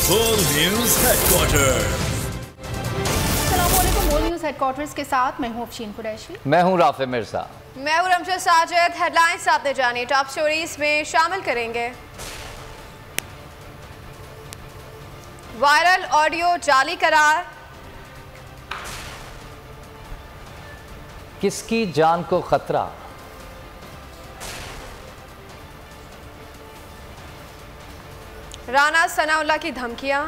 बोल news headquarter. अस्सलामुअलैकुम। बोल न्यूज हेडक्वार्टर्स के साथ मैं हूं अफशीन कुरैशी। मैं हूं राफे मिर्जा। मैं हूं रमशद साजिद। हेडलाइंस आपने जानी, टॉप स्टोरीज में शामिल करेंगे। वायरल ऑडियो जाली करार, किसकी जान को खतरा, राना सनाउल्लाह की धमकियां,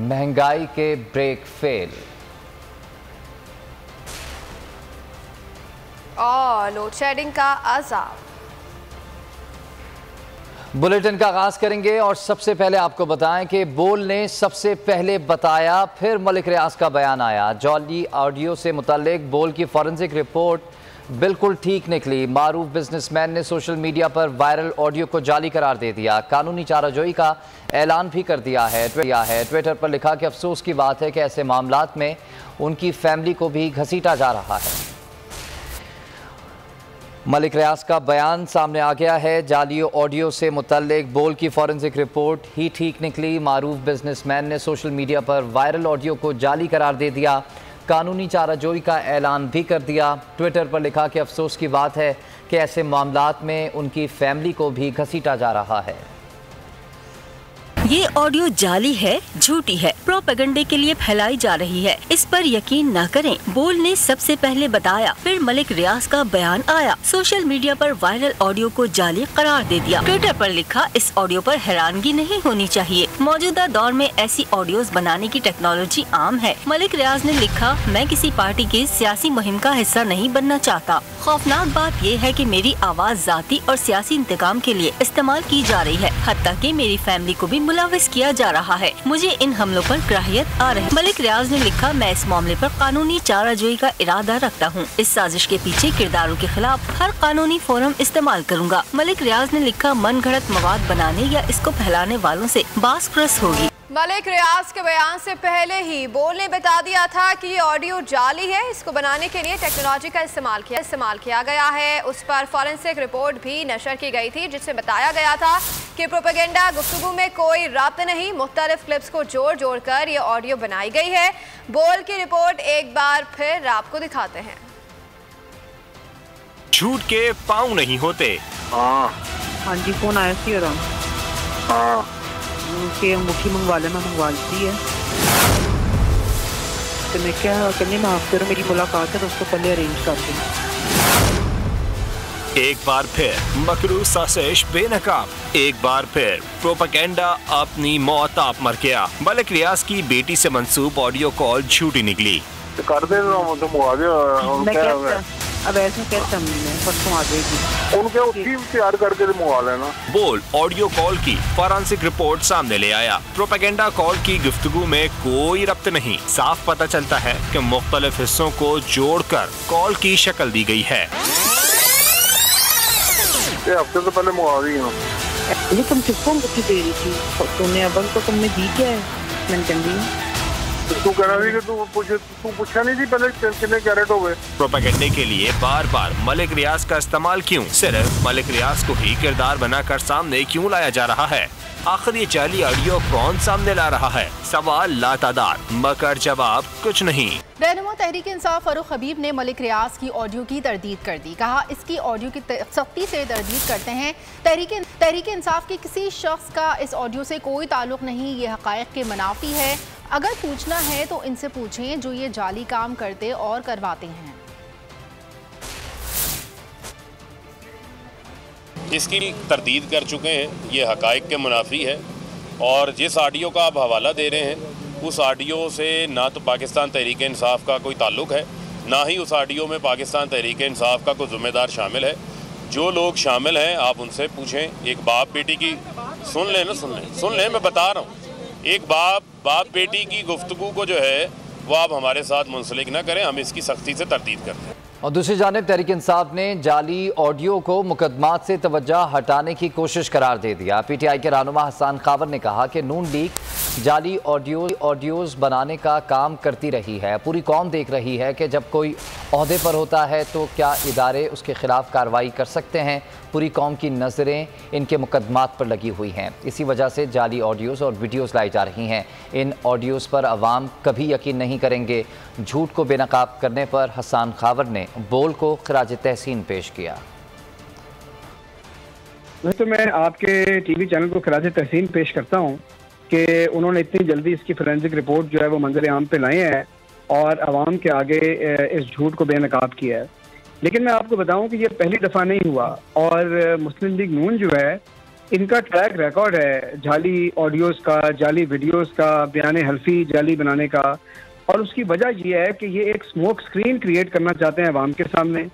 महंगाई के ब्रेक फेल और लोड शेडिंग का अजाब। बुलेटिन का आगाज करेंगे और सबसे पहले आपको बताएं कि बोल ने सबसे पहले बताया, फिर मलिक रियाज का बयान आया। जाली ऑडियो से मुताल्लिक बोल की फॉरेंसिक रिपोर्ट बिल्कुल ठीक निकली। मारूफ बिजनेसमैन ने सोशल मीडिया पर वायरल ऑडियो को जाली करार दे दिया। कानूनी चाराजोई का ऐलान भी कर दिया है। ट्विटर पर लिखा कि अफसोस की बात है कि ऐसे मामलात में उनकी फैमिली को भी घसीटा जा रहा है। मलिक रियाज का बयान सामने आ गया है। जाली ऑडियो से मुतल्लिक बोल की फॉरेंसिक रिपोर्ट ही ठीक निकली। मारूफ बिजनेसमैन ने सोशल मीडिया पर वायरल ऑडियो को जाली करार दे दिया। कानूनी चाराजोई का ऐलान भी कर दिया। ट्विटर पर लिखा कि अफसोस की बात है कि ऐसे मामलात में उनकी फैमिली को भी घसीटा जा रहा है। ये ऑडियो जाली है, झूठी है, प्रोपेगेंडे के लिए फैलाई जा रही है। इस पर यकीन न करें। बोल ने सबसे पहले बताया, फिर मलिक रियाज का बयान आया। सोशल मीडिया पर वायरल ऑडियो को जाली करार दे दिया। ट्विटर पर लिखा, इस ऑडियो पर हैरानगी नहीं होनी चाहिए। मौजूदा दौर में ऐसी ऑडियोज बनाने की टेक्नोलॉजी आम है। मलिक रियाज ने लिखा, मैं किसी पार्टी की सियासी मुहिम का हिस्सा नहीं बनना चाहता। खौफनाक बात ये है कि मेरी आवाज जाती और सियासी इंतकाम के लिए इस्तेमाल की जा रही है। हत्ता कि मेरी फैमिली को भी मुलविस किया जा रहा है। मुझे इन हमलों पर कराहियत आ रही है। मलिक रियाज ने लिखा, मैं इस मामले पर कानूनी चाराजोई का इरादा रखता हूँ। इस साजिश के पीछे किरदारों के खिलाफ हर कानूनी फोरम इस्तेमाल करूँगा। मलिक रियाज ने लिखा, मन घड़त मवाद बनाने या इसको फैलाने वालों से बास प्रस होगी। मलिक रियाज के बयान से पहले ही बोल ने बता दिया था कि ये ऑडियो जाली है। इसको बनाने के लिए टेक्नोलॉजी का इस्तेमाल किया गया है। उस पर फॉरेंसिक रिपोर्ट भी नशर की गई थी, जिसमें बताया गया था कि प्रोपेगेंडा गुफ्तगू में कोई रब्त नहीं। मुख्तलिफ क्लिप्स को जोड़ कर ये ऑडियो बनाई गई है। बोल की रिपोर्ट एक बार फिर आपको दिखाते हैं। झूठ के पाँव नहीं होते। हाँ जी, फोन आया थी और उनके अंगूठी मंगवा लेना, मंगवा ली है। तो मैं क्या करने में आफ्टर मेरी मुलाकात है तो उसको पहले अरेंज करती हूँ। एक बार फिर मकरू साजिश बेनकाब। एक बार फिर प्रोपेगेंडा अपनी मौत आप मर गया। मलिक रियाज की बेटी से मंसूब ऑडियो कॉल झूठी निकली। तो कर दे अब ऐसा कैसे हमने परसों आ जाएगी, उनके उसी तैयार करके मंगवा लेना। बोल ऑडियो कॉल की फॉरेंसिक रिपोर्ट सामने ले आया। प्रोपेगेंडा कॉल की गुफ्तगू में कोई रब्त नहीं। साफ पता चलता है कि मुख्तलिफ हिस्सों को जोड़कर कॉल की शक्ल दी गई है। हफ्ते से पहले मंगवा दी हूँ। लेकिन तुम किसको अंगूठी दे रही थी? तुमने अब तो तुमने दी क्या है? मैंने तू कह रहा थी कि तू पूछा नहीं थी पहले कितने कैरेट हो गए। प्रोपेगेंडे के लिए बार बार मलिक रियाज का इस्तेमाल क्यों? सिर्फ मलिक रियाज को ही किरदार बनाकर सामने क्यों लाया जा रहा है? आखिर ये जाली ऑडियो कौन सामने ला रहा है? सवाल लातादार मगर जवाब कुछ नहीं। रहनुमा तहरीक इंसाफ फारूक हबीब ने मलिक रियाज की ऑडियो की तरदीद कर दी। कहा, इसकी ऑडियो की सख्ती से तरदीद करते हैं। तहरीक इंसाफ के किसी शख्स का इस ऑडियो से कोई ताल्लुक नहीं। ये हक़ाइक़ के मुनाफी है। अगर पूछना है तो इनसे पूछें जो ये जाली काम करते और करवाते हैं। इसकी तरदीद कर चुके हैं। ये हक़ाइक़ के मुनाफी है और जिस ऑडियो का आप हवाला दे रहे हैं उस ऑडियो से ना तो पाकिस्तान तहरीक इंसाफ का कोई ताल्लुक़ है, ना ही उस ऑडियो में पाकिस्तान तहरीक इंसाफ का कोई ज़िम्मेदार शामिल है। जो लोग शामिल हैं आप उनसे पूछें। एक बाप बेटी की सुन लें मैं बता रहा हूँ। एक बाप बेटी की गुफ्तगू को जो है वो आप हमारे साथ मुंसलिक ना करें। हम इसकी सख्ती से तरदीद करते हैं। और दूसरी जानिब तहरीक इंसाफ ने जाली ऑडियो को मुकदमात से तवज्जो हटाने की कोशिश करार दे दिया। PTI के रहनुमा हसन खावर ने कहा कि नून लीग जाली ऑडियोज़ बनाने का काम करती रही है। पूरी कौम देख रही है कि जब कोई ओहदे पर होता है तो क्या इदारे उसके ख़िलाफ़ कार्रवाई कर सकते हैं। पूरी कौम की नज़रें इनके मुकदमात पर लगी हुई हैं। इसी वजह से जाली ऑडियोज़ और वीडियोज़ लाई जा रही हैं। इन ऑडियोज़ पर अवाम कभी यकीन नहीं करेंगे। झूठ को बेनकाब करने पर हसन खावर ने बोल को खराज तहसीन पेश किया। तो मैं आपके टीवी चैनल को खराज तहसीन पेश करता हूँ कि उन्होंने इतनी जल्दी इसकी फोरेंसिक रिपोर्ट जो है वो मंजर आम पे लाए हैं और आवाम के आगे इस झूठ को बेनकाब किया है। लेकिन मैं आपको बताऊं कि ये पहली दफ़ा नहीं हुआ और मुस्लिम लीग नून जो है इनका ट्रैक रिकॉर्ड है जाली ऑडियोज़ का, जाली वीडियोज़ का, बयान हल्फी जाली बनाने का। और उसकी वजह ये है कि ये एक स्मोक स्क्रीन क्रिएट करना चाहते हैं आवाम के सामने।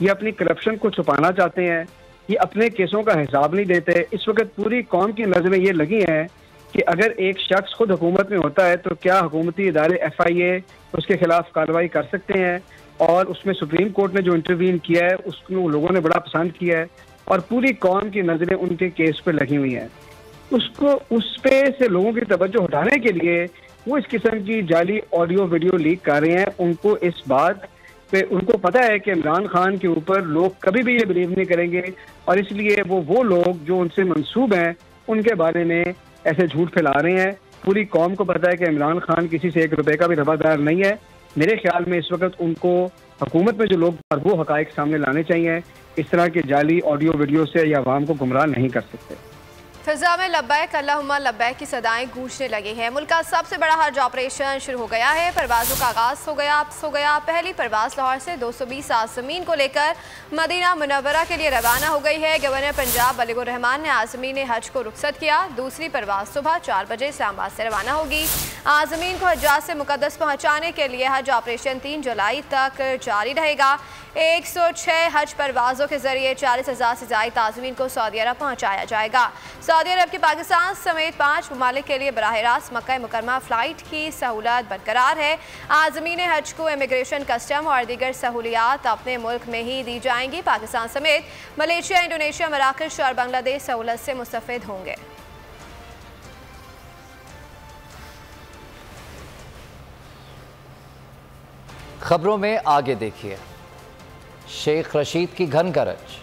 ये अपनी करप्शन को छुपाना चाहते हैं। ये अपने केसों का हिसाब नहीं देते। इस वक्त पूरी कौम की नज़रें ये लगी हैं कि अगर एक शख्स खुद हुकूमत में होता है तो क्या हुकूमती इदारे FIA उसके खिलाफ कार्रवाई कर सकते हैं। और उसमें सुप्रीम कोर्ट ने जो इंटरवीन किया है उसको लोगों ने बड़ा पसंद किया है और पूरी कौम की नज़रें उनके केस पे लगी हुई हैं। उसको उस पे से लोगों की तवज्जो हटाने के लिए वो इस किस्म की जाली ऑडियो वीडियो लीक कर रहे हैं। उनको इस बात पे उनको पता है कि इमरान खान के ऊपर लोग कभी भी ये बिलीव नहीं करेंगे और इसलिए वो लोग जो उनसे मंसूब हैं उनके बारे में ऐसे झूठ फैला रहे हैं। पूरी कौम को पता है कि इमरान खान किसी से 1 रुपए का भी रवादार नहीं है। मेरे ख्याल में इस वक्त उनको हुकूमत में जो लोग वो हकायक सामने लाने चाहिए। इस तरह के जाली ऑडियो वीडियो से या आवाम को गुमराह नहीं कर सकते। फिजा में लब्बैक अल्लाहुम्मा लब्बैक की सदाएं गूंजने लगी हैं। मुल्क का सबसे बड़ा हज ऑपरेशन शुरू हो गया है। परवाज़ों का आगाज़ हो गया। पहली परवाज़ लाहौर से 220 आज़मीन को लेकर मदीना मुनव्वरा के लिए रवाना हो गई है। गवर्नर पंजाब बलीगुर रहमान ने आज़मीन हज को रुखसत किया। दूसरी परवाज़ सुबह 4 बजे इस्लामाबाद से रवाना होगी। आज़मीन को हज्जाज से मुक़द्दस पहुँचाने के लिए हज ऑपरेशन 3 जुलाई तक जारी रहेगा। 106 हज परवाज़ों के जरिए 40,000 से ज़ायद आज़मीन को सऊदी अरब पहुँचाया जाएगा। सऊदी अरब के पाकिस्तान समेत 5 ममालिक के लिए बराह रास्त मक्का मुकरमा फ़्लाइट की सहूलत बरकरार है। आज़मीन हज को इमिग्रेशन, कस्टम और दीगर सहूलियात अपने मुल्क में ही दी जाएंगी। पाकिस्तान समेत मलेशिया, इंडोनेशिया, मराकश और बांग्लादेश सहूलत से मुस्तफ़िद होंगे। खबरों में आगे देखिए, शेख रशीद की घन गरज।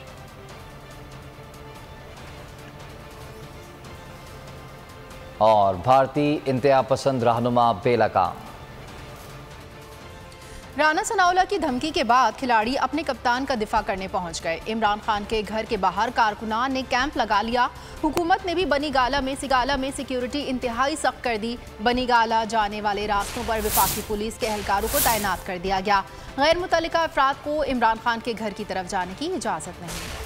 और भारतीय इंतहा पसंद रहनुमा बेलगाम। राना सनाउल्लाह की धमकी के बाद खिलाड़ी अपने कप्तान का दिफा करने पहुंच गए। इमरान खान के घर के बाहर कारकुनान ने कैंप लगा लिया। हुकूमत ने भी बनीगाला में सिक्योरिटी इंतहाई सख्त कर दी। बनीगाला जाने वाले रास्तों पर वफाकी पुलिस के एहलकारों को तैनात कर दिया गया। गैर मुतल्लिका अफराद को इमरान खान के घर की तरफ जाने की इजाज़त नहीं है।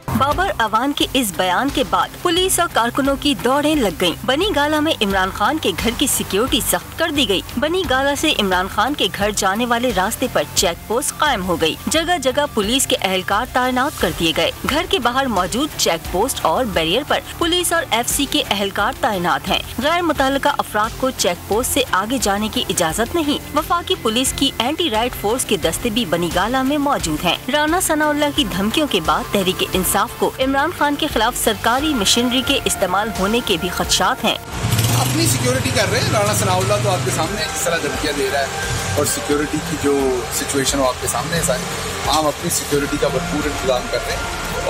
बाबर अवान के इस बयान के बाद पुलिस और कारकुनों की दौड़ें लग गईं। बनीगाला में इमरान खान के घर की सिक्योरिटी सख्त कर दी गई। बनीगाला से इमरान खान के घर जाने वाले रास्ते पर चेक पोस्ट कायम हो गई। जगह जगह पुलिस के एहलकार तैनात कर दिए गए। घर के बाहर मौजूद चेक पोस्ट और बैरियर पर पुलिस और FC के एहलकार तैनात हैं। गैर मुतल्लिका अफराद को चेक पोस्ट से आगे जाने की इजाज़त नहीं। वफाकी पुलिस की एंटी राइट फोर्स के दस्ते भी बनीगाला में मौजूद हैं। राना सनाउल्लाह की धमकियों के बाद तहरीक इंसाफ को इमरान खान के खिलाफ सरकारी मशीनरी के इस्तेमाल होने के भी खदशात हैं। अपनी सिक्योरिटी कर रहे हैं। राना सनाउल्लाह तो आपके सामने जिस तरह धमकियां दे रहा है और सिक्योरिटी की जो सिचुएशन हो आपके सामने है सारी। हम अपनी सिक्योरिटी का भरपूर इंतजाम कर रहे हैं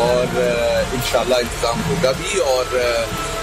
और इंशाल्लाह इंतजाम होगा भी। और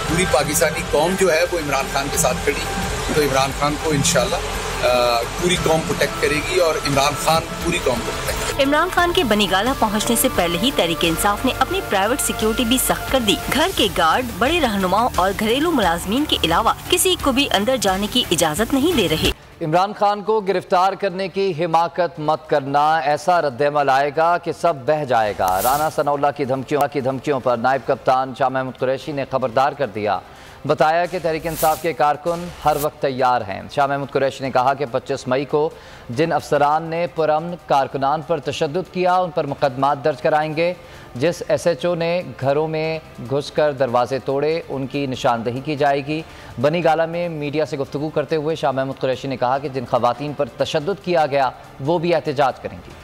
पूरी पाकिस्तानी कौम जो है वो इमरान खान के साथ खड़ी, तो इमरान खान को इंशाल्लाह पूरी कौम प्रोटेक्ट करेगी और इमरान खान पूरी कौम को प्रोटेक्ट करेगी। इमरान खान के बनीगाला पहुंचने से पहले ही तहरीक इंसाफ ने अपनी प्राइवेट सिक्योरिटी भी सख्त कर दी। घर के गार्ड, बड़े रहनुमाओं और घरेलू मुलाजमीन के अलावा किसी को भी अंदर जाने की इजाज़त नहीं दे रहे। इमरान खान को गिरफ्तार करने की हिमाकत मत करना, ऐसा रद्देमल आएगा कि सब बह जाएगा। राना सनाउल्लाह की धमकियों पर नायब कप्तान शाह महमूद कुरैशी ने खबरदार कर दिया। बताया कि तहरीक इंसाफ के कारकुन हर वक्त तैयार हैं। शाह महमूद कुरैशी ने कहा कि 25 मई को जिन अफसरान ने पुरअमन कारकुनान पर तशद्दुद किया उन पर मुकदमात दर्ज कराएंगे। जिस SHO ने घरों में घुसकर दरवाजे तोड़े उनकी निशानदही की जाएगी। बनीगाला में मीडिया से गुफ्तगू करते हुए शाह महमूद कुरैशी ने कहा कि जिन खवातीन पर तशद्दुद किया गया वो भी एहतजाज करेंगी।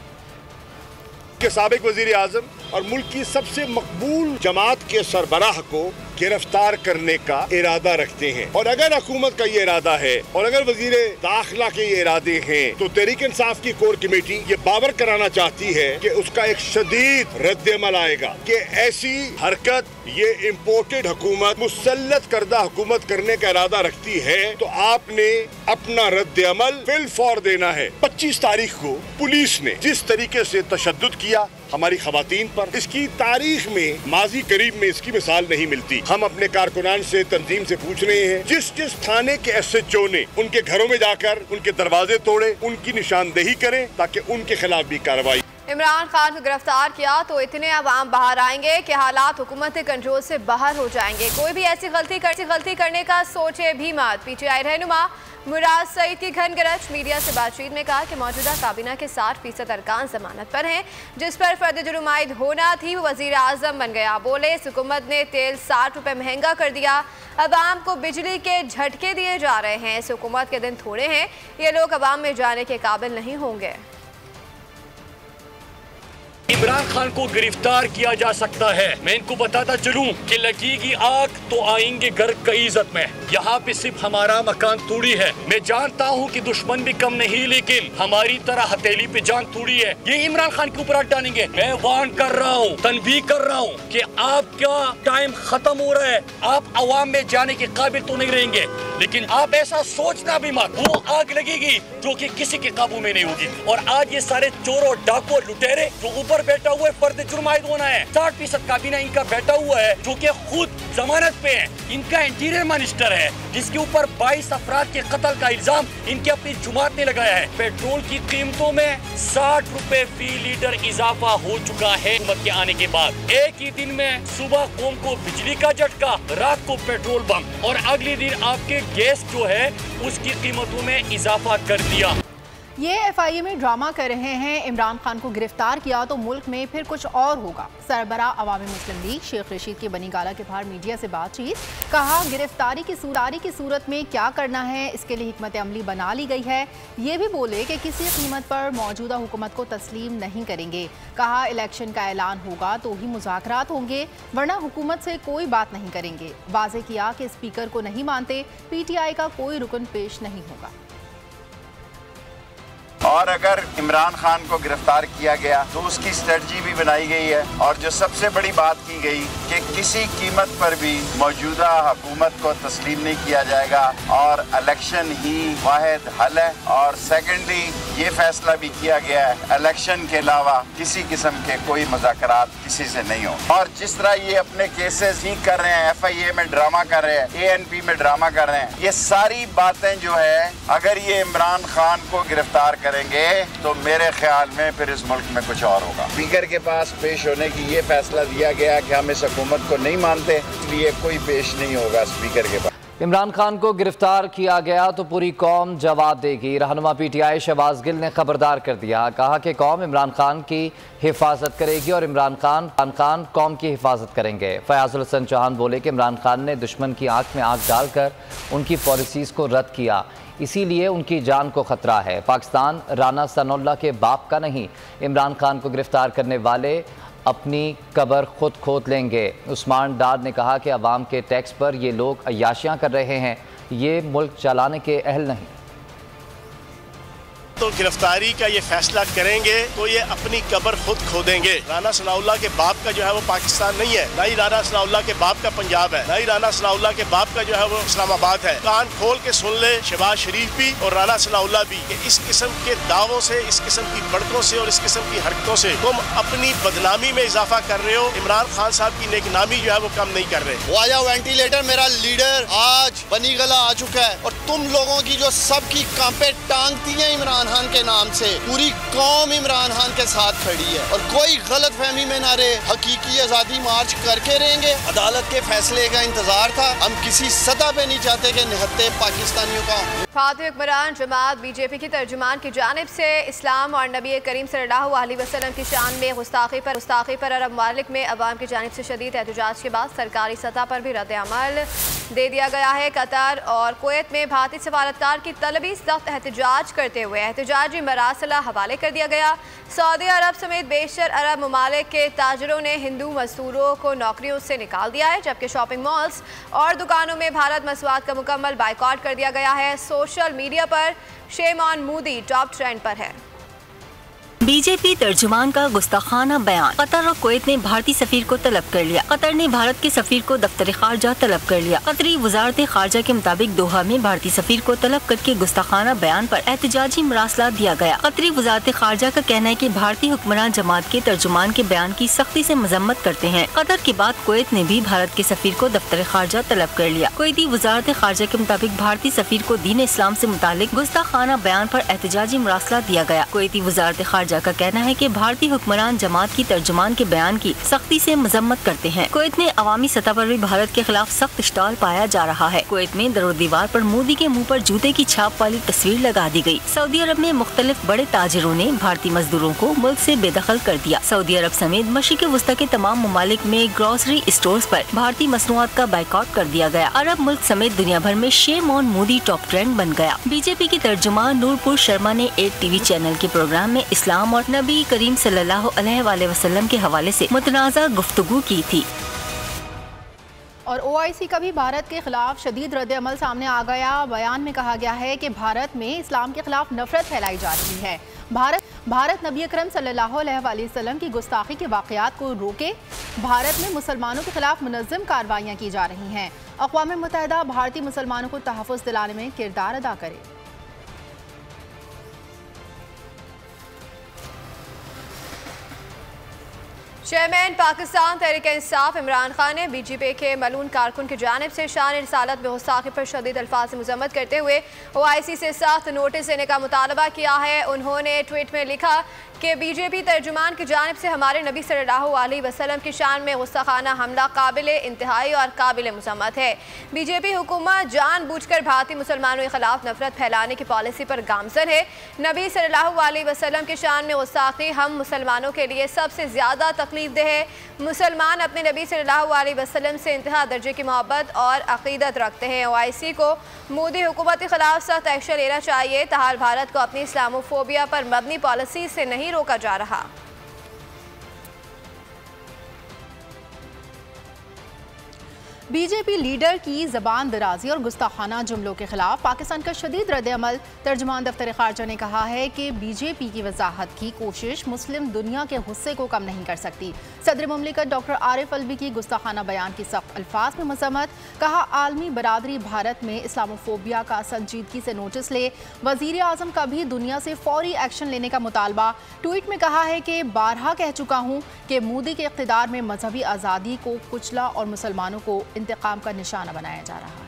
के साबिक वज़ीर आज़म और मुल्क की सबसे मकबूल जमात के सरबराह को गिरफ्तार करने का इरादा रखते हैं। और अगर हुकूमत का ये इरादा है और अगर वजीर दाखिला के ये इरादे हैं तो तहरीक इंसाफ की कोर कमेटी ये बावर कराना चाहती है कि उसका एक शदीद रद्द-ए-अमल आएगा कि ऐसी हरकत ये इम्पोर्टेड हुकूमत मुसल्लत करदा हुकूमत करने का इरादा रखती है तो आपने अपना रद्द-ए-अमल फिल फौर देना है। 25 तारीख को पुलिस ने जिस तरीके से तशद्दुद किया हमारी खवातीन पर, इसकी तारीख में माजी करीब में इसकी मिसाल नहीं मिलती। हम अपने कारकुनान से तंजीम से पूछ रहे हैं जिस जिस थाने के SHO ने उनके घरों में जाकर उनके दरवाजे तोड़े उनकी निशानदेही करें ताकि उनके खिलाफ भी कार्रवाई। इमरान खान को गिरफ्तार किया तो इतने अवाम बाहर आएंगे कि हालात हुकूमत के कंट्रोल से बाहर हो जाएंगे। कोई भी ऐसी गलती करने का सोचे भी मत। PTI रहनुमा मुराद सईद की घन गरज मीडिया से बातचीत में कहा कि मौजूदा काबीना के 60% अरकान जमानत पर हैं, जिस पर फर्द जुर्म आयद होना थी वो वजीर आजम बन गया। बोले इस हुकूमत ने तेल 60 रुपए महंगा कर दिया, अवाम को बिजली के झटके दिए जा रहे हैं। इस हुकूमत के दिन थोड़े हैं, ये लोग अवाम में जाने के काबिल नहीं होंगे। इमरान खान को गिरफ्तार किया जा सकता है। मैं इनको बताता चलूं कि लगेगी आग तो आएंगे घर कई इज्जत में। यहाँ पे सिर्फ हमारा मकान तोड़ी है। मैं जानता हूँ कि दुश्मन भी कम नहीं, लेकिन हमारी तरह हथेली पे जान तोड़ी है। ये इमरान खान के ऊपर हाथ डालेंगे। मैं वार्न कर रहा हूँ, तनबीह कर रहा हूँ कि आपका टाइम खत्म हो रहा है। आप अवाम में जाने के काबिल तो नहीं रहेंगे, लेकिन आप ऐसा सोचना भी मत। वो आग लगेगी जो कि किसी के काबू में नहीं होगी। और आज ये सारे चोर और डाकू और लुटेरे जो ऊपर बैठा हुआ है, फर्द जुर्म आयद होना है। 60% काबीना इनका बैठा हुआ है जो कि खुद जमानत पे है। इनका इंटीरियर मिनिस्टर है जिसके ऊपर 22 अफराद के कत्ल का इल्जाम इनके अपनी जुमात ने लगाया है। पेट्रोल की कीमतों में 60 रुपए फी लीटर इजाफा हो चुका है हुकूमत के आने के बाद। एक ही दिन में सुबह कौम को बिजली का झटका, रात को पेट्रोल बम और अगले दिन आपके गैस जो है उसकी कीमतों में इजाफा कर दिया। ये FIA में ड्रामा कर रहे हैं। इमरान खान को गिरफ्तार किया तो मुल्क में फिर कुछ और होगा। सरबरा अवामी मुस्लिम लीग शेख रशीद की बनी गाला के बाहर मीडिया से बातचीत, कहा गिरफ्तारी की सूरत में क्या करना है इसके लिए हिकमत अमली बना ली गई है। ये भी बोले कि किसी कीमत पर मौजूदा हुकूमत को तस्लीम नहीं करेंगे। कहा इलेक्शन का ऐलान होगा तो ही मुज़ाकरात होंगे, वरना हुकूमत से कोई बात नहीं करेंगे। वाज़े किया कि स्पीकर को नहीं मानते, PTI का कोई रुकन पेश नहीं होगा। और अगर इमरान खान को गिरफ्तार किया गया तो उसकी स्ट्रेटजी भी बनाई गई है। और जो सबसे बड़ी बात की गई कि किसी कीमत पर भी मौजूदा हुकूमत को तस्लीम नहीं किया जाएगा और इलेक्शन ही वाहिद हल है। और सेकेंडली ये फैसला भी किया गया है इलेक्शन के अलावा किसी किस्म के कोई मुज़ाकरात किसी से नहीं हो। और जिस तरह ये अपने केसेस ही कर रहे हैं, FIA में ड्रामा कर रहे हैं, ANP में ड्रामा कर रहे हैं, ये सारी बातें जो है अगर ये इमरान खान को गिरफ्तार करेंगे तो मेरे ख्याल में फिर इस मुल्क में कुछ और होगा। स्पीकर के पास पेश होने की ये फैसला दिया गया कि हम इस हुकूमत को नहीं मानते, इसलिए कोई पेश नहीं होगा स्पीकर के पास। इमरान खान को गिरफ्तार किया गया तो पूरी कौम जवाब देगी। रहनुमा PTI शहबाज गिल ने खबरदार कर दिया, कहा कि कौम इमरान खान की हिफाजत करेगी और इमरान खान कौम की हिफाजत करेंगे। फयाजुल हसन चौहान बोले कि इमरान खान ने दुश्मन की आंख में आंख डालकर उनकी पॉलिसीज़ को रद्द किया, इसीलिए उनकी जान को खतरा है। पाकिस्तान राना सनाउल्लाह के बाप का नहीं। इमरान खान को गिरफ्तार करने वाले अपनी कब्र खुद खोद लेंगे। उस्मान डार ने कहा कि अवाम के टैक्स पर ये लोग अय्याशियाँ कर रहे हैं, ये मुल्क चलाने के अहल नहीं। तो गिरफ्तारी का ये फैसला करेंगे तो ये अपनी कब्र खुद खोदेंगे। राना सनाउल्लाह के बाप का जो है वो पाकिस्तान नहीं है, ना ही राना सनाउल्लाह के बाप का पंजाब है, ना ही राना सनाउल्लाह के बाप का जो है वो इस्लामाबाद है। कान खोल के सुन ले शहबाज शरीफ भी और राना सनाउल्लाह भी कि इस किस्म के दावों से, इस किस्म की बढ़तों से और इस किस्म की हरकतों से तुम अपनी बदनामी में इजाफा कर रहे हो। इमरान खान साहब की नेकनामी जो है वो कम नहीं कर रहे। वो आया वेंटिलेटर मेरा लीडर आज बनी गला आ चुका है और तुम लोगों की जो सबकी कांपे टांगती है इमरान खान के नाम से, पूरी कौम इमरान खान के साथ खड़ी है और कोई गलत फहमी में ना रहे। हकीकी आजादी मार्च करके रहेंगे। अदालत के फैसले का इंतजार था, हम किसी सतह पे नहीं चाहते कि निहत्ते पाकिस्तानियों का। फातिह हुक्मरान जमात BJP की तर्जुमान की जानिब से इस्लाम और नबी करीम सल्लल्लाहु अलैहि वसल्लम की शान में गुस्ताखी पर अरब ममालिक में अवाम की जानिब से शदीद एहतजाज के बाद सरकारी सतह पर भी रद्द अमल दे दिया गया है। कतर और कुवैत में भारतीय सफारतकार की तलबी सख्त एहतजाज करते हुए एहतजाजी मरासला हवाले कर दिया गया। सऊदी अरब समेत बेशतर अरब ममालिक के ताजरों ने हिंदू मजदूरों को नौकरियों से निकाल दिया है, जबकि शॉपिंग मॉल्स और दुकानों में भारत मसवाद का मुकम्मल बाइकआउट कर दिया गया है। सोशल मीडिया पर shame on Modi top trend पर है। बीजेपी तर्जुमान का गुस्ताखाना बयान। कतर और कुवैत ने भारतीय सफीर को तलब कर लिया। कतर ने भारत के सफीर को दफ्तर खारजा तलब कर लिया। कतरी वजारत खारजा के मुताबिक दोहा में भारतीय सफीर को तलब करके गुस्ताखाना बयान पर एहतजाजी मरासला दिया गया। कतरी वजारत खारजा का कहना है कि भारतीय हुक्मरान जमात के तर्जुमान के बयान की सख्ती से मजम्मत करते हैं। कतर के बाद कुवैत ने भी भारत के सफीर को दफ्तर खारजा तलब कर लिया। कुवैती वजारत खारजा के मुताबिक भारतीय सफीर को दीन इस्लाम से मुतालिक गुस्ताखाना बयान पर एहतजाजी मरासला दिया गया। कुवैती वजारत खारजा का कहना है कि भारतीय हुक्मरान जमात की तर्जुमान के बयान की सख्ती से मजम्मत करते हैं। कुवैत में अवामी सतह पर भी भारत के खिलाफ सख्त स्टॉल पाया जा रहा है। कुवैत में दरो दीवार पर मोदी के मुंह पर जूते की छाप वाली तस्वीर लगा दी गई। सऊदी अरब में मुख्तलिफ बड़े ताजिरों ने भारतीय मजदूरों को मुल्क से बेदखल कर दिया। सऊदी अरब समेत मशरिक़ वस्ता के तमाम ममालिक में ग्रोसरी स्टोर्स पर भारतीय मसनूआत का बाइकआउट कर दिया गया। अरब मुल्क समेत दुनिया भर में shame on Modi top trend बन गया। बीजेपी की तर्जुमान नूरपुर शर्मा ने एक टीवी चैनल के प्रोग्राम में इस्लाम और नबी करीम सल्लल्लाहु अलैहि वसल्लम के हवाले से मुतनाज़ा गुफ्तगू की थी। और OIC का भी भारत के खिलाफ शदीद रद्द-ए-अमल सामने आ गया। बयान में कहा गया है कि भारत में इस्लाम के खिलाफ नफरत फैलाई जा रही है। भारत नबी अकरम सल्लल्लाहु अलैहि वसल्लम की गुस्ताखी के वाक़यात को रोके। भारत में मुसलमानों के खिलाफ मुनज़्ज़म कार्रवाइयाँ की जा रही हैं। अक़वाम मुत्तहिदा भारतीय मुसलमानों को तहफ़्फ़ुज़ दिलाने में किरदार अदा करे। चेयरमैन पाकिस्तान तहरीक-ए-इंसाफ इमरान खान ने बीजेपी के मलून कारकुन की जानिब से शान रिसालत में गुस्ताखी पर शदीद अल्फाज में मज़म्मत करते हुए OIC से सख्त नोटिस देने का मुतालबा किया है। उन्होंने ट्वीट में लिखा कि बीजेपी तर्जुमान की जानिब से हमारे नबी सल्लल्लाहु अलैहि वसल्लम की शान में गुस्ताखाना हमला काबिल इंतहाई और काबिल मज़म्मत है। बीजेपी हुकूमत जानबूझकर भारतीय मुसलमानों के खिलाफ नफरत फैलाने की पॉलिसी पर गामजन है। नबी सल्लल्लाहु अलैहि वसल्लम की शान में गुस्ताखी हम मुसलमानों के लिए सबसे ज़्यादा तकलीफदेह है। मुसलमान अपने नबी सल्लल्लाहु अलैहि वसल्लम से इंतहा दर्जे की मोहब्बत और अक़ीदत रखते हैं। OIC को मोदी हुकूमत के खिलाफ सख्त एक्शन लेना चाहिए। ताहल भारत को अपनी इस्लामोफोबिया पर मबनी पॉलिसी से नहीं रोका जा रहा। बीजेपी लीडर की ज़बान दराजी और गुस्ताखाना जुमलों के खिलाफ पाकिस्तान का शदीद रद्द-ए-अमल। तर्जुमान दफ्तर खारजा ने कहा है कि बीजेपी की वजाहत की कोशिश मुस्लिम दुनिया के गुस्से को कम नहीं कर सकती। सदर मुमलिकत डॉक्टर आरिफ अलवी की गुस्ताखाना बयान की सख्त अल्फाज में मज़म्मत। कहा आलमी बरादरी भारत में इस्लामोफोबिया का संजीदगी से नोटिस ले। वज़ीर आज़म का भी दुनिया से फौरी एक्शन लेने का मुतालबा। ट्वीट में कहा है कि बारहा कह चुका हूँ कि मोदी के इक़्तिदार में मजहबी आज़ादी को कुचला और मुसलमानों को इंतकाम का निशाना बनाया जा रहा है।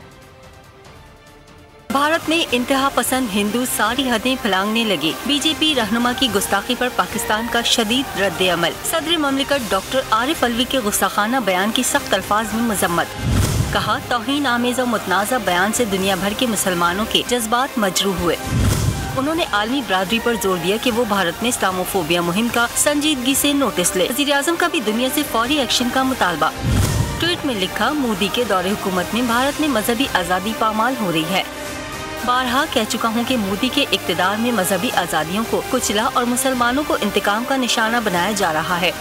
भारत में इंतहा पसंद हिंदू सारी हदें फैलाने लगे। बीजेपी रहनुमा की गुस्ताखी पर पाकिस्तान का शदीद रद्द-ए-अमल। सदर मुमलिकत डॉक्टर आरिफ अलवी के गुस्ताखाना बयान की सख्त अल्फाज में मजम्मत। कहा तौहीन आमेज और मुतनाज़ा बयान से दुनिया भर के मुसलमानों के जज्बात मजरूह हुए। उन्होंने आलमी बरादरी पर जोर दिया कि वो भारत में इस्लामोफोबिया मुहिम का संजीदगी से नोटिस ले। वज़ीर आज़म का भी दुनिया से फौरी एक्शन का मुतालबा। ट्वीट में लिखा मोदी के दौरे हुकूमत में भारत में मजहबी आज़ादी पामाल हो रही है। बारहा कह चुका हूँ कि मोदी के इक़्तिदार में मजहबी आज़ादियों को कुचला और मुसलमानों को इंतकाम का निशाना बनाया जा रहा है।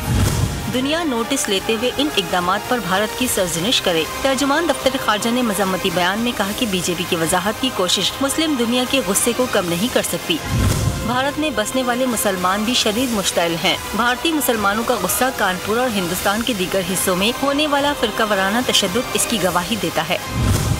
दुनिया नोटिस लेते हुए इन इक़दामात पर भारत की सरजनिश करे। तर्जुमान दफ्तर खारजा ने मजम्मती बयान में कहा कि बीजेपी की वजाहत की कोशिश मुस्लिम दुनिया के गुस्से को कम नहीं कर सकती। भारत में बसने वाले मुसलमान भी शदीद मुश्तइल हैं। भारतीय मुसलमानों का गुस्सा कानपुर और हिंदुस्तान के दीगर हिस्सों में होने वाला फिरका वाराना तशद्दुद इसकी गवाही देता है।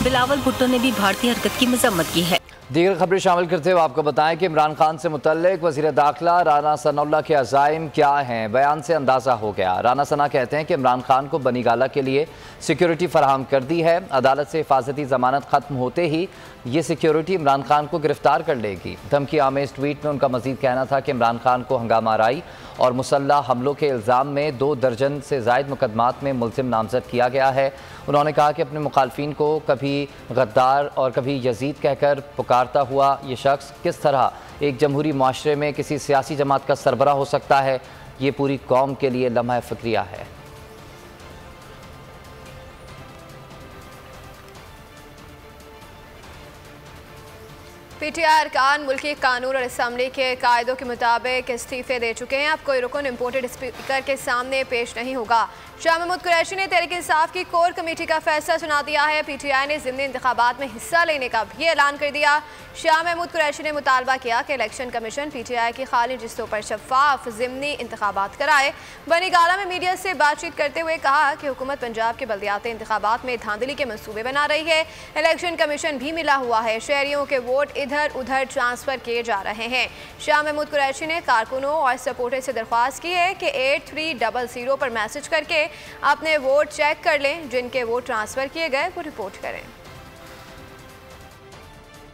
बिलावल भुट्टो ने भी भारतीय हरकत की मजम्मत की है। दीगर खबरें शामिल करते हुए आपको बताएं कि इमरान खान से मुतल्लिक वज़ीर दाखिला राना सनाउल्लाह के अज़ाइम क्या हैं। बयान से अंदाज़ा हो गया। राना सना कहते हैं कि इमरान खान को बनी गाला के लिए सिक्योरिटी फराहम कर दी है। अदालत से हिफाजती ज़मानत ख़त्म होते ही ये सिक्योरिटी इमरान खान को गिरफ्तार कर लेगी। धमकी आमेज ट्वीट में उनका मज़ीद कहना था कि इमरान खान को हंगामा आराई और मुसल्लह हमलों के इल्ज़ाम में 2 दर्जन से ज़ायद मुकदमात में मुल्ज़िम नामज़द किया गया है। उन्होंने कहा कि अपने मुखालफिन को कभी गद्दार और कभी यजीद कहकर पुकारता हुआ ये शख्स किस तरह एक जमहूरी माशरे में किसी सियासी जमात का सरबरा हो सकता है, ये पूरी कौम के लिए लम्हा फ़िक्रिया है। पीटीआई अरकान मुल्की कानून और असम्बली के कायदों के मुताबिक इस्तीफे दे चुके हैं। अब कोई रुकन इम्पोर्टेड स्पीकर के सामने पेश नहीं होगा। शाह महमूद कुरैशी ने तहरीक इंसाफ की कोर कमेटी का फैसला सुना दिया है। पीटीआई ने ज़िमनी इंतखाबात में हिस्सा लेने का भी ऐलान कर दिया। शाह महमूद कुरैशी ने मुतालबा किया कि इलेक्शन कमीशन पीटीआई की खाली जिस्तों पर शफाफ ज़िमनी इंतखाबात कराए। बनी गाला में मीडिया से बातचीत करते हुए कहा कि हुकूमत पंजाब के बल्दियाती इंतखाबात में धांधली के मंसूबे बना रही है। इलेक्शन कमीशन भी मिला हुआ है, शहरियों के वोट इधर उधर ट्रांसफ़र किए जा रहे हैं। शाह महमूद कुरैशी ने कारकुनों और सपोर्टर से दरख्वास्त की है कि 8300 पर मैसेज करके अपने वोट चेक कर लें। जिनके वोट ट्रांसफ़र किए गए वो रिपोर्ट करें।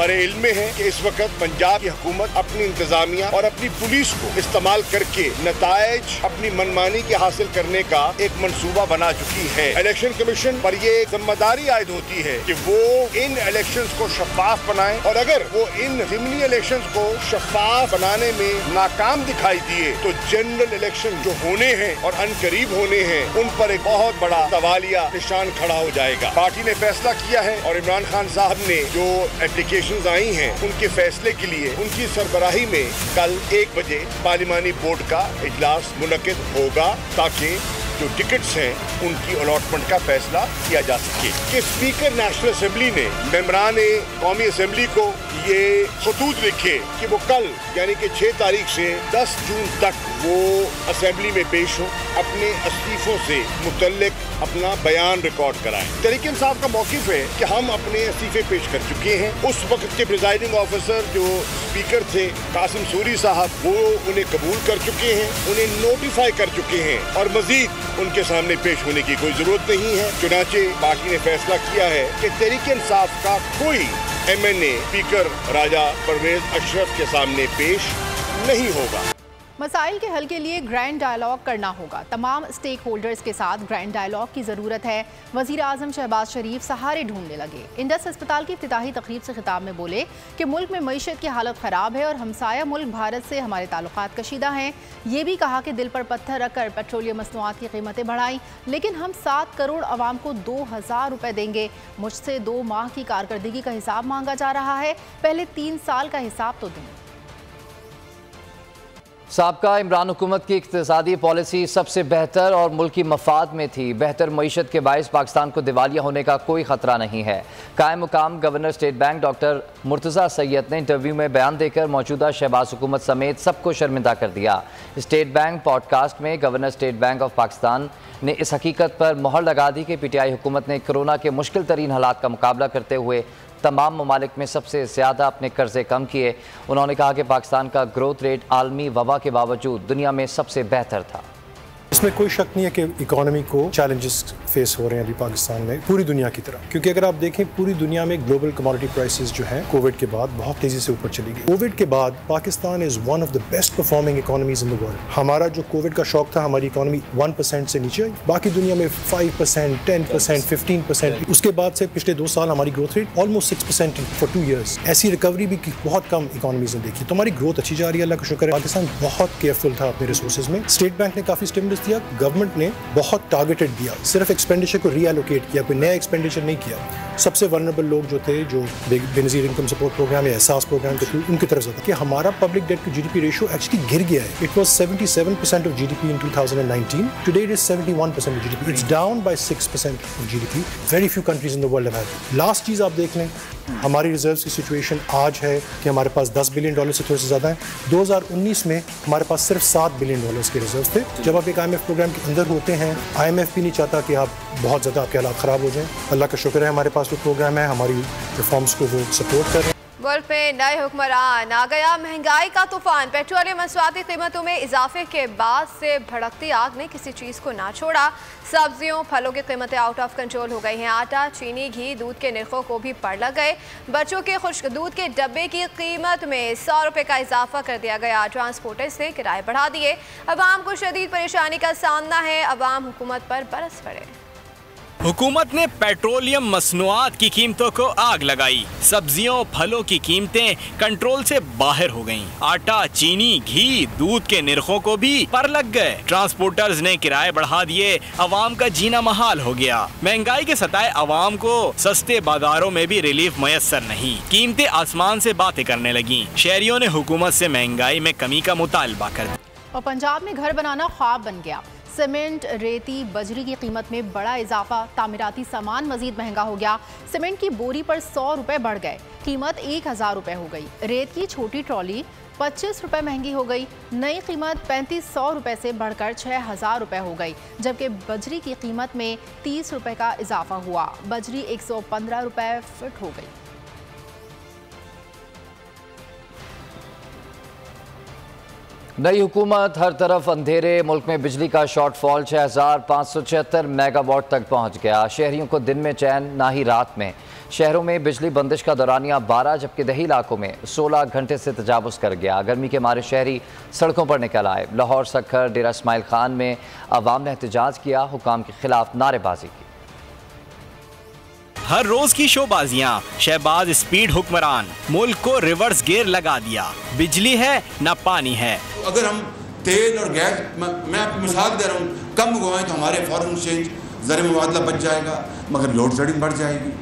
हमारे इल्म में है कि इस वक्त पंजाब की हुकूमत अपनी इंतजामिया और अपनी पुलिस को इस्तेमाल करके नताइज अपनी मनमानी के हासिल करने का एक मंसूबा बना चुकी है। इलेक्शन कमीशन पर ये जिम्मेदारी आयद होती है कि वो इन इलेक्शंस को शफाफ बनाए और अगर वो इन ज़िमनी इलेक्शंस को शफाफ बनाने में नाकाम दिखाई दिए तो जनरल इलेक्शन जो होने हैं और अनकरीब होने हैं उन पर एक बहुत बड़ा सवालिया निशान खड़ा हो जाएगा। पार्टी ने फैसला किया है और इमरान खान साहब ने जो एप्लीकेशन आई हैं उनके फैसले के लिए उनकी सरबराही में कल 1 बजे पार्लिमानी बोर्ड का इजलास मुनक्किद होगा ताकि जो टिकट्स हैं उनकी अलॉटमेंट का फैसला किया जा सके। कि स्पीकर नेशनल असेंबली ने मेंबरान कौमी असेंबली को ये खतूत लिखे कि वो कल यानी कि 6 तारीख से 10 जून तक वो असेंबली में पेश हो, अपने इस्तीफों से मुतल्लिक अपना बयान रिकॉर्ड कराएं। तहरीक इंसाफ का मौक़िफ़ है कि हम अपने इस्तीफे पेश कर चुके हैं। उस वक्त के प्रिजाइडिंग ऑफिसर जो स्पीकर थे कासिम सूरी साहब वो उन्हें कबूल कर चुके हैं, उन्हें नोटिफाई कर चुके हैं और मजीद उनके सामने पेश होने की कोई जरूरत नहीं है। चुनाचे पार्टी ने फैसला किया है कि तहरीक इंसाफ का कोई MNA स्पीकर राजा परवेज अशरफ के सामने पेश नहीं होगा। मसाइल के हल के लिए ग्रैंड डायलॉग करना होगा। तमाम स्टेक होल्डर्स के साथ ग्रैंड डायलॉग की ज़रूरत है। वज़ीर आज़म शहबाज शरीफ सहारे ढूंढने लगे। इंडस अस्पताल की इफ्तिताही तकरीब से खिताब में बोले कि मुल्क में मईशत की हालत ख़राब है और हमसाया मुल्क भारत से हमारे ताल्लुकात कशीदा हैं। ये भी कहा कि दिल पर पत्थर रखकर पेट्रोलियम मसनूआत की कीमतें बढ़ाई, लेकिन हम 7 करोड़ अवाम को 2000 रुपये देंगे। मुझसे 2 माह की कारकर्दगी का हिसाब मांगा जा रहा है, पहले 3 साल का हिसाब तो दें। साबका इमरान हुकूमत की इक़्तिसादी पॉलिसी सबसे बेहतर और मुल्की मफाद में थी। बेहतर मईशत के बायस पाकिस्तान को दिवालिया होने का कोई ख़तरा नहीं है। कायम मुकाम governor state bank doctor Murtaza Syed ने इंटरव्यू में बयान देकर मौजूदा शहबाज हुकूमत समेत सबको शर्मिंदा कर दिया। स्टेट बैंक पॉडकास्ट में governor state bank of Pakistan ने इस हकीकत पर मोहर लगा दी कि PTI हुकूमत ने कोरोना के मुश्किल तरीन हालात का मुकाबला करते हुए तमाम ममालिक में सबसे ज़्यादा अपने कर्जे कम किए। उन्होंने कहा कि पाकिस्तान का ग्रोथ रेट आलमी वबा के बावजूद दुनिया में सबसे बेहतर था। इसमें कोई शक नहीं है कि इकोनॉमी को चैलेंजेस फेस हो रहे हैं अभी पाकिस्तान में पूरी दुनिया की तरह, क्योंकि अगर आप देखें पूरी दुनिया में ग्लोबल कमोडिटी प्राइसेस जो है कोविड के बाद बहुत तेजी से ऊपर चली गई। कोविड के बाद Pakistan is one of the best performing economies in the world. हमारा जो कोविड का शॉक था हमारी इकोनॉमी 1% से नीचे आई, बाकी दुनिया में 5%, 10%, 15%। उसके बाद से पिछले 2 साल हमारी growth rate almost 6% for 2 years। ऐसी रिकवरी भी बहुत कम इकोनॉमीज ने देखी, तो हमारी ग्रोथ अच्छी जा रही है, अल्लाह का शुक्र है। पाकिस्तान बहुत केयरफुल था अपने रिसोर्सेज में। स्टेट बैंक ने काफी स्टिमुलस दिया, गवर्नमेंट ने बहुत टारगेटेड दिया, सिर्फ एक्सपेंडिचर को रीएलोकेट किया, कोई नया एक्सपेंडिचर नहीं किया। सबसे वल्नरेबल लोग जो थे, जो बेनज़ीर इनकम सपोर्ट प्रोग्राम या एहसास प्रोग्राम के थ्रू उनकी तरफ से था कि हमारा public debt to GDP ratio actually गिर गया है। It was 77% of GDP in 2019, today it is 71% of GDP। It's down by 6% of GDP। Very few countries in the world have had. Last चीज आप देख लें, हमारी रिजर्व्स की situation आज है कि हमारे पास $10 बिलियन से थोड़े से ज़्यादा है। 2019 में हमारे पास सिर्फ $7 बिलियन के रिजर्व थे। जब आप एक IMF प्रोग्राम के अंदर होते हैं, IMF भी नहीं चाहता कि आप बहुत ज़्यादा आपके हालात ख़राब हो जाएं। अल्लाह का शुक्र है हमारे पास जो प्रोग्राम है, हमारी रिफॉर्म्स को वो सपोर्ट कर रहे हैं। मुल्क में नए हुक्मरान आ गया, महंगाई का तूफान। पेट्रोलियम मसनूआती कीमतों में इजाफे के बाद से भड़कती आग ने किसी चीज़ को ना छोड़ा। सब्जियों फलों की कीमतें आउट ऑफ कंट्रोल हो गई हैं। आटा, चीनी, घी, दूध के निर्खों को भी पड़ लग गए। बच्चों के खुश्क दूध के डब्बे की कीमत में 100 रुपये का इजाफा कर दिया गया। ट्रांसपोर्टर्स ने किराए बढ़ा दिए। अवाम को शदीद परेशानी का सामना है। अवाम हुकूमत पर बरस पड़े। हुकूमत ने पेट्रोलियम मसनूआत की कीमतों को आग लगाई। सब्जियों फलों की कीमतें कंट्रोल से बाहर हो गईं। आटा, चीनी, घी, दूध के निर्खों को भी पर लग गए। ट्रांसपोर्टर्स ने किराए बढ़ा दिए। अवाम का जीना महाल हो गया। महंगाई के सताए अवाम को सस्ते बाजारों में भी रिलीफ मयसर नहीं। कीमतें आसमान से बातें करने लगी। शहरियों ने हुकूमत से महंगाई में कमी का मुतालबा कर दिया। और पंजाब में घर बनाना ख्वाब बन गया। सीमेंट, रेती, बजरी की कीमत में बड़ा इजाफा। तामीराती सामान मजीद महंगा हो गया। सीमेंट की बोरी पर 100 रुपए बढ़ गए। कीमत 1000 रुपए हो गई। रेत की छोटी ट्रॉली 25 रुपए महंगी हो गई। नई कीमत 3500 रुपए से बढ़कर 6000 रुपए हो गई। जबकि बजरी की कीमत में 30 रुपए का इजाफा हुआ। बजरी 115 रुपए फिट हो गई। नई हुकूमत, हर तरफ अंधेरे। मुल्क में बिजली का शॉर्टफॉल 6576 मेगावाट तक पहुंच गया। शहरियों को दिन में चैन ना ही रात में। शहरों में बिजली बंदिश का दौरानिया 12, जबकि दही इलाकों में 16 घंटे से तजावुज़ कर गया। गर्मी के मारे शहरी सड़कों पर निकल आए। लाहौर, सक्खर, डेरा इस्माइल खान में अवाम ने एहतजाज किया। हुकाम के खिलाफ नारेबाजी की। हर रोज की शोबाजियां। शहबाज स्पीड हुक्मरान, मुल्क को रिवर्स गियर लगा दिया। बिजली है न पानी है। अगर हम तेल और गैस, मैं आपको मिसाल दे रहा हूँ, कम उगाएं तो हमारे फॉरेन एक्सचेंज ज़र मुबादला बच जाएगा, मगर लोड शेडिंग बढ़ जाएगी।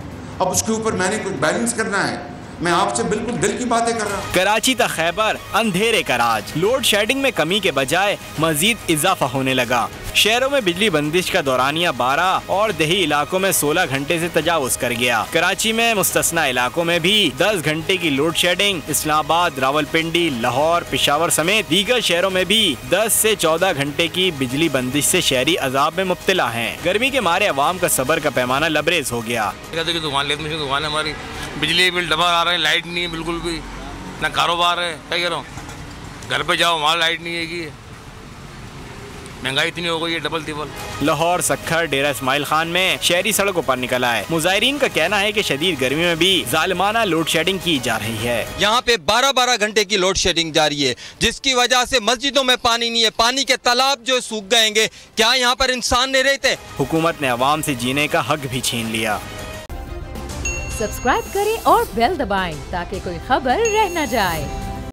अब उसके ऊपर मैंने कुछ बैलेंस करना है। मैं आपसे बिल्कुल दिल की बातें कर रहा हूँ। कराची तक खैबर, अंधेरे का राज। लोड शेडिंग में कमी के बजाय मजीद इजाफा होने लगा। शहरों में बिजली बंदिश का दौरानिया 12 और दही इलाकों में 16 घंटे से तजावुज कर गया। कराची में मुस्तस्ना इलाकों में भी 10 घंटे की लोड शेडिंग। इस्लामाबाद, रावलपिंडी, लाहौर, पेशावर समेत दीगर शहरों में भी 10 से 14 घंटे की बिजली बंदिश से शहरी अजाब में मुब्तला हैं। गर्मी के मारे अवाम का सब्र का पैमाना लबरेज हो गया। दुकान हमारी बिजली बिल डबल आ रहा है, लाइट नहीं है बिल्कुल भी, ना कारोबार है। क्या कह रहा हूँ, घर पे जाओ वहाँ लाइट नहीं है। महंगाई इतनी हो गई है, डबल तिबल। लाहौर, सक्खर, डेरा इस्माइल खान में शहरी सड़कों पर निकल आए। मुजाहिरीन का कहना है कि शदीद गर्मी में भी जालिमाना लोड शेडिंग की जा रही है। यहाँ पे 12-12 घंटे की लोड शेडिंग जारी है, जिसकी वजह से मस्जिदों में पानी नहीं है। पानी के तालाब जो सूख गएंगे, क्या यहाँ पर इंसान नहीं रहते? हुकूमत ने अवाम से जीने का हक भी छीन लिया। सब्सक्राइब करें और बेल दबाएं ताकि कोई खबर रह न जाए।